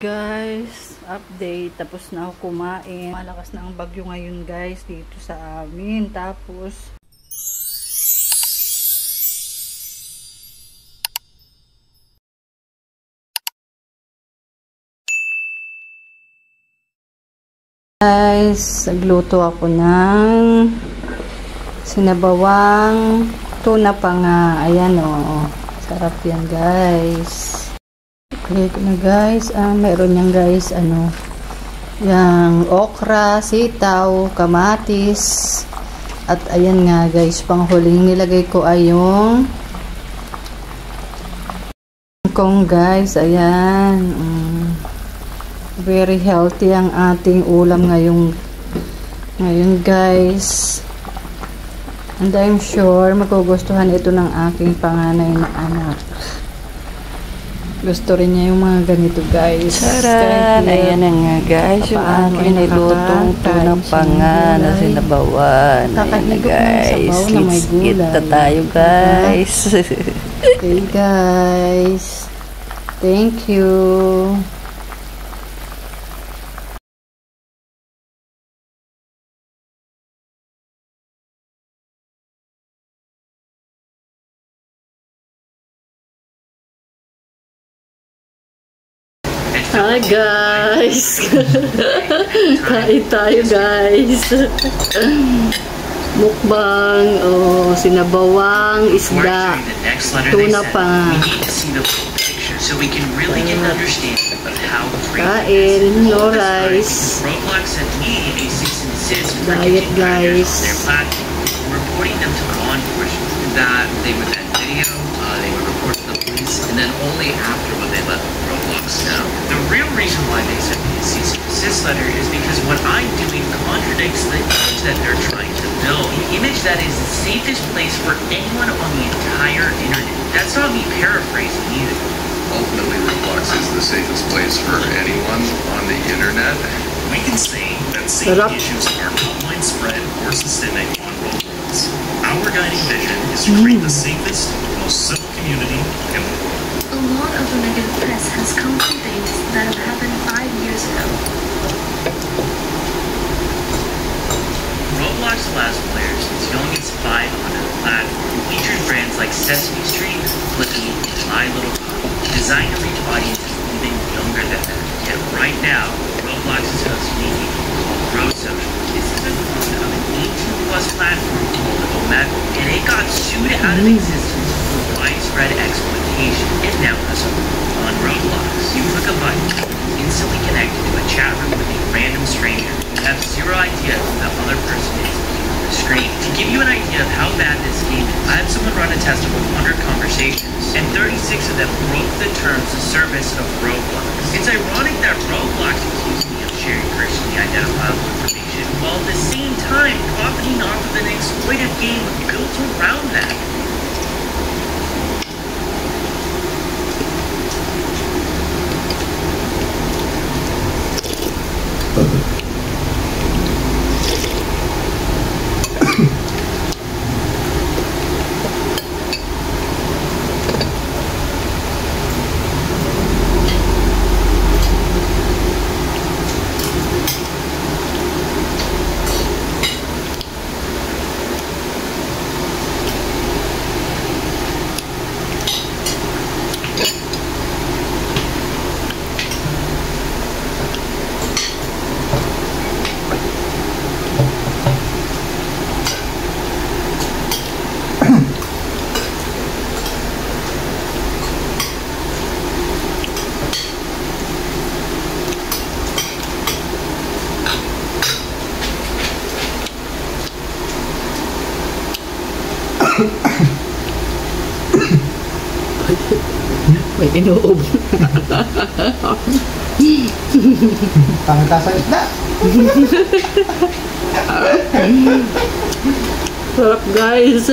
Guys, update. Tapos na ako kumain. Malakas na ang bagyo ngayon guys dito sa amin. Tapos guys, nagluto ako ng sinabawang tuna pa nga. Ayan o. Sarap yan guys. Okay na guys, meron yan guys, yung okra, sitaw, kamatis, at ayan nga guys, panghuling nilagay ko ay yung kangkong guys, ayan, very healthy ang ating ulam ngayon guys, and I'm sure magugustuhan ito ng aking panganay na anak. Gusto rin niya yung mga ganito guys. Sarap! Ayan na nga guys, yung aking nilutong tuna pa nga na sinabawan. Ayan na guys, let's eat na tayo guys. Okay guys, thank you. Hi guys! Kain tayo guys! Mukbang, sinabawang isda, tuna pa. Kain, no rice. Diet guys. Reporting them to law enforcement that they would then video, they would report to the police, and then only after when they let Roblox know. The real reason why they sent me a cease and desist letter is because what I'm doing contradicts the image that they're trying to build. The image that is the safest place for anyone on the entire internet. That's not me paraphrasing either. Ultimately, Roblox is the safest place for anyone on the internet. We can say that safety issues are not widespread or systemic on Roblox. Our guiding vision is to create the safest, most civil community in the world. A lot of the negative press has come from things that have happened 5 years ago. Roblox allows players as young as 5 onto the platform and features brands like Sesame Street, Flippy, and My Little Pony, designed to reach audiences even younger than that. Yet right now, Roblox is hosting a game called Bro Social. This is a clone of an 18-plus platform called Omegle, and it got sued out of existence for widespread exploitation. It now has a on Roblox. You click a button, instantly connected to a chat room with a random stranger. You have zero idea who the other person is on the screen. To give you an idea of how bad this game is, I had someone run a test of 100 conversations, and 36 of them broke the terms of service of Roblox. It's ironic that Roblox accused me of sharing personally identifiable information, while at the same time profiting off of an exploitive game built around that. May inuob. Pangita sa isda. Sarap guys.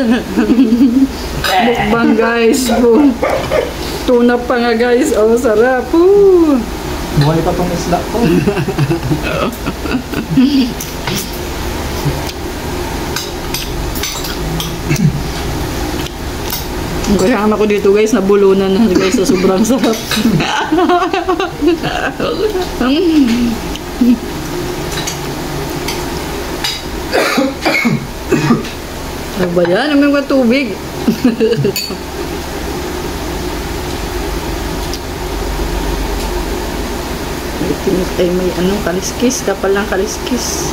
Mukbang guys. Tuna pa nga guys. Oh, sarap. Buhay pa tong isda ko. Kasama ko dito guys, nabulunan na guys sa sobrang sarap. Ano ba yan? May mga tubig. Ay, may ano, kaliskis. Kapal lang kaliskis.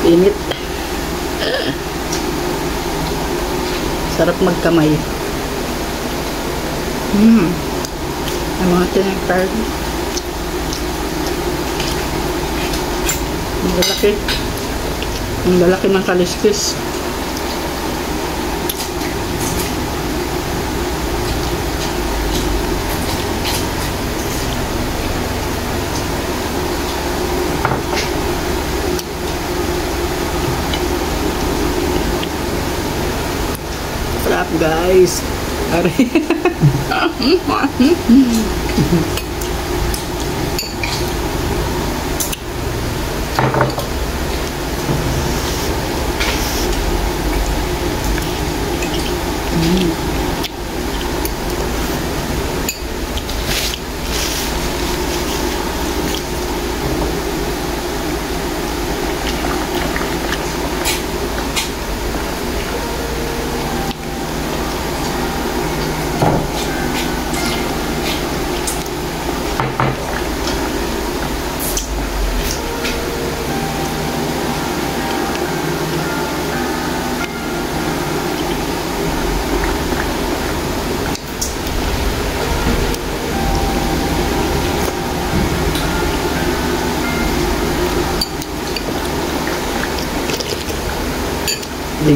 Init. Sarap magkamay. Ang mga tinagtard. Ang lalaki. Ang lalaki ng kaliskis. Sarap guys. Aray.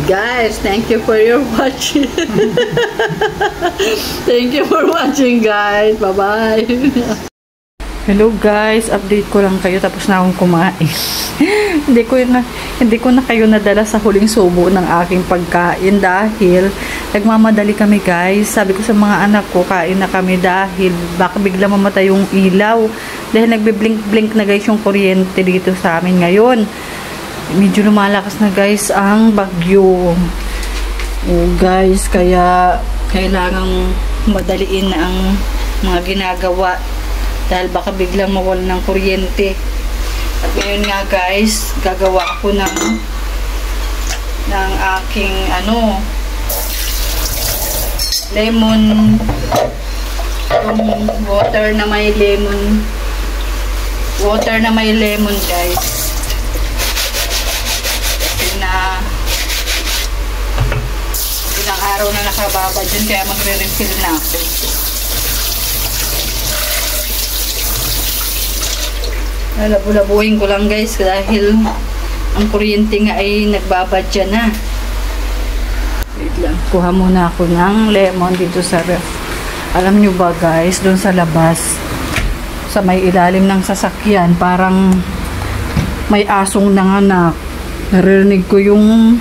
Guys, thank you for your watching. Thank you for watching guys. Bye-bye. Hello guys, update ko lang kayo tapos na akong kumain. hindi ko na kayo nadala sa huling subo ng aking pagkain dahil nagmamadali kami guys. Sabi ko sa mga anak ko, kain na kami dahil baka bigla mamatay yung ilaw. Dahil nagbe-blink-blink na guys yung kuryente dito sa amin ngayon. Medyo lumalakas na guys ang bagyo. Guys, kaya kailangang madaliin na ang mga ginagawa dahil baka biglang mawala ng kuryente. At ngayon nga guys, gagawa ako ng aking lemon, yung water na may lemon guys. Ilang araw na nakababa dyan kaya magre-refill na ako. Lalabu-labuhin ko lang guys dahil ang kuryente nga ay nagbabadya na. Wait lang. Kuha muna ako ng lemon dito sa ref. Alam nyo ba guys, doon sa labas sa may ilalim ng sasakyan parang may asong nanganak. Narinig ko yung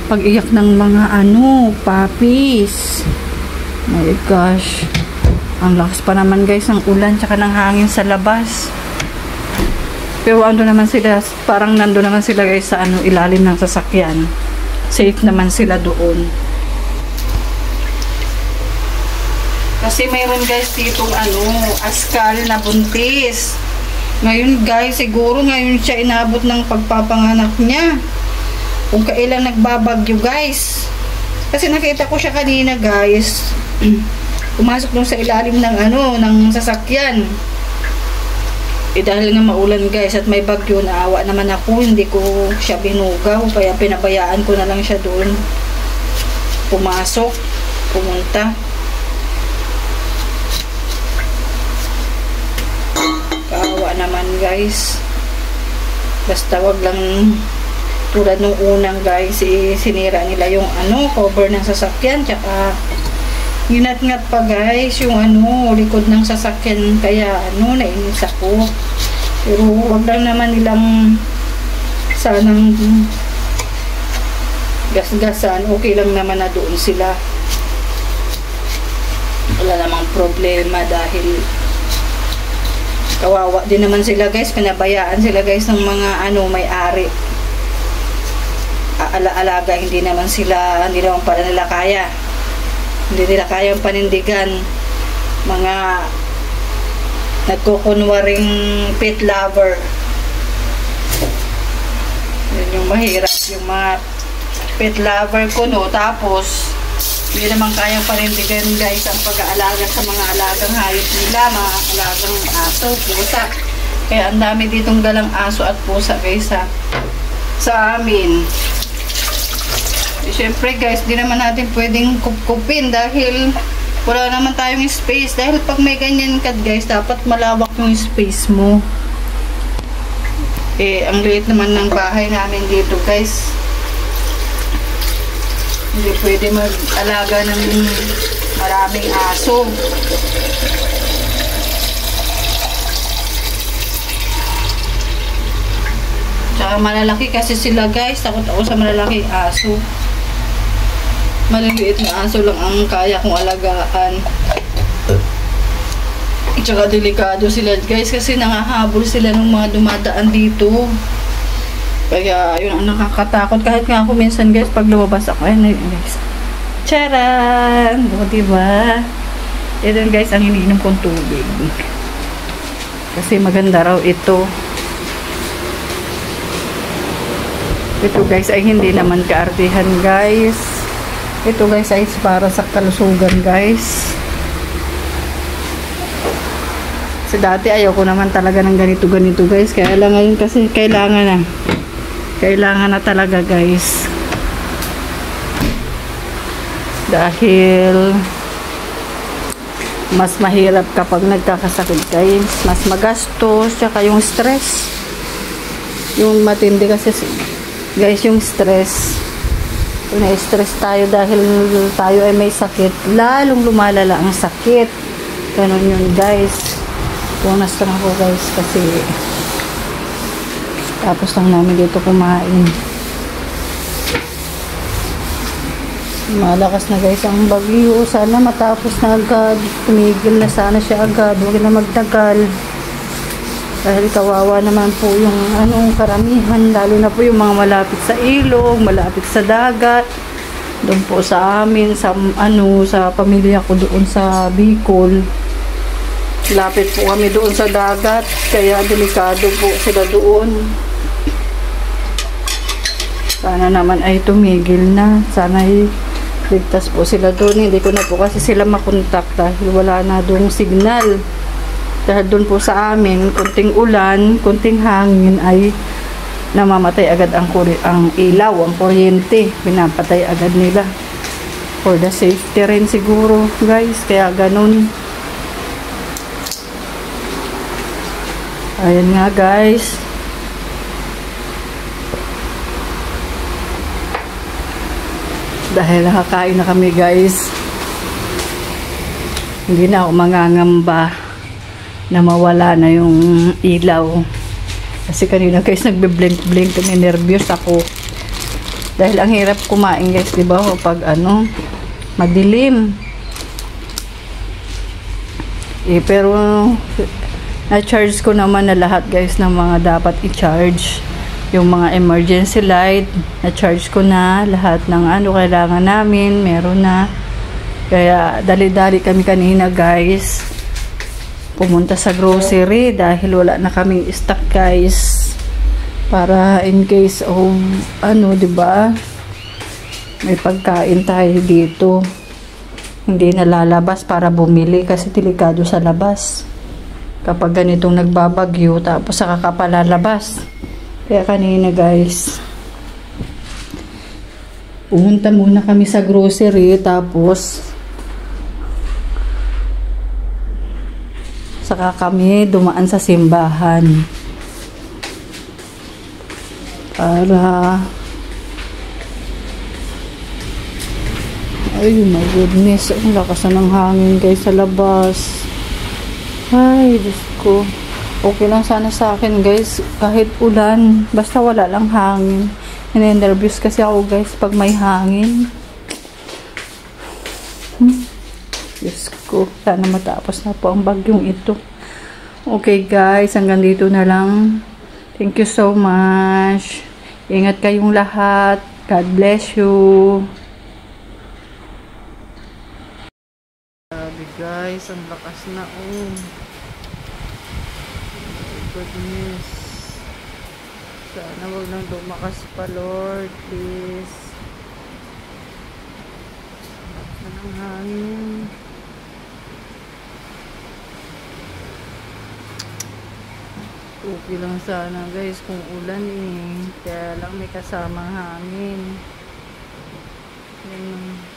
pag-iyak ng mga puppies. My gosh. Ang lakas pa naman guys ng ulan tsaka ng hangin sa labas. Pero ando naman sila, parang nando naman sila guys sa ilalim ng sasakyan. Safe naman sila doon. Kasi mayroon guys ditong askal na buntis. Ngayon guys, siguro ngayon siya inabot ng pagpapanganak niya. Kung kailan nagbabagyo guys. Kasi nakita ko siya kanina guys. Pumasok dun sa ilalim ng ng sasakyan. Dahil nga maulan guys at may bagyo, naawa naman ako. Hindi ko siya binugaw. Kaya pinabayaan ko na lang siya doon. Pumunta. Kaawa naman guys. Basta wag lang tulad nung unang guys, sinira nila yung cover ng sasakyan, tsaka ginat-ngat pa guys yung likod ng sasakyan, kaya nainis ako. Pero wag lang naman nilang sanang gasgasan, okay lang naman na doon sila. Wala namang problema dahil Kawawa din naman sila guys, pinabayaan sila guys ng mga may-ari. Alaga, hindi naman para nila kaya. Hindi nila kayang panindigan. Mga nagkukunwaring pet lover. Yun yung mahirap, yung mga pet lover ko, no. Tapos hindi naman kayang panindigan guys ang pag-aalaga sa mga alagang hayop nila, mga alagang aso, pusa. Kaya ang dami ditong dalang aso at pusa guys sa amin. Siyempre guys, di naman natin pwedeng kupkupin dahil wala naman tayong space. Dahil pag may ganyan ka guys, dapat malawak yung space mo. Ang liit naman ng bahay namin dito guys. Hindi pwede mag-alaga ng maraming aso. Tsaka malalaki kasi sila guys. Takot ako sa malalaking aso. Maliliit na aso lang ang kaya kong alagaan. Tsaka delikado sila guys kasi nangahabol sila ng mga dumadaan dito. Kaya yun ang nakakatakot. Kahit nga ako minsan guys pag lumabas ako, ayun guys, charan! O diba? Ito guys ang iniinom kong tubig. Kasi maganda raw ito. Ito guys ay hindi naman kaartihan guys. Ito guys ay para sa kalusugan guys. Kasi dati ayaw ko naman talaga ng ganito guys. Kaya lang ngayon kasi kailangan na. Kailangan na talaga guys. Dahil mas mahirap kapag nagkakasakit guys. Mas magastos. Tsaka yung stress. Yung matindi kasi guys yung stress. Kung na-stress tayo dahil tayo ay may sakit, lalong lumalala ang sakit. Ganun yun guys. Punas lang ako guys kasi tapos lang namin dito kumain. Malakas na guys ang bagyo. Sana matapos na agad. Tumigil na sana siya agad. Huwag na magtagal. Dahil kawawa naman po yung karamihan, lalo na po yung mga malapit sa ilog, malapit sa dagat. Doon po sa amin, sa pamilya ko doon sa Bicol. Lapit po kami doon sa dagat, kaya delikado po sila doon. Sana naman ay tumigil na. Sana ay ligtas po sila doon. Hindi ko na po kasi sila makontak dahil wala na doong signal. Dahil doon po sa amin, kunting ulan, kunting hangin ay namamatay agad ang ilaw, ang kuryente. Pinapatay agad nila. For the safety rin siguro, guys. Kaya ganun. Ayan nga, guys. Dahil nakakain na kami, guys. Hindi na ako mangangamba na mawala na yung ilaw. Kasi kanina guys nagbe-blink-blink, nervyos ako. Dahil ang hirap kumain guys, di ba? Pag madilim. Pero na-charge ko naman na lahat guys ng mga dapat i-charge. Yung mga emergency light, na-charge ko na lahat ng kailangan namin, meron na. Kaya dali-dali kami kanina guys pumunta sa grocery dahil wala na kaming stock guys, para in case of diba, may pagkain tayo dito, hindi nalalabas para bumili kasi delikado sa labas kapag ganitong nagbabagyo tapos saka ka palalabas. Kaya kanina guys pumunta muna kami sa grocery, tapos saka kami dumaan sa simbahan para ay my goodness, ang lakas na ng hangin guys sa labas. Ay Diyos ko, okay lang sana sa akin guys kahit ulan, basta wala lang hangin. Nervous kasi ako guys pag may hangin. Diyos ko, sana matapos na po ang bagyong ito. Okay guys, hanggang dito na lang. Thank you so much. Ingat kayong lahat. God bless you. Grabe guys, ang lakas na oh. My goodness. Sana wag lang lumakas pa Lord, please. Lakas na ng hangin. Okay lang sana guys kung ulan eh. Kaya lang may kasamang hangin. Yan.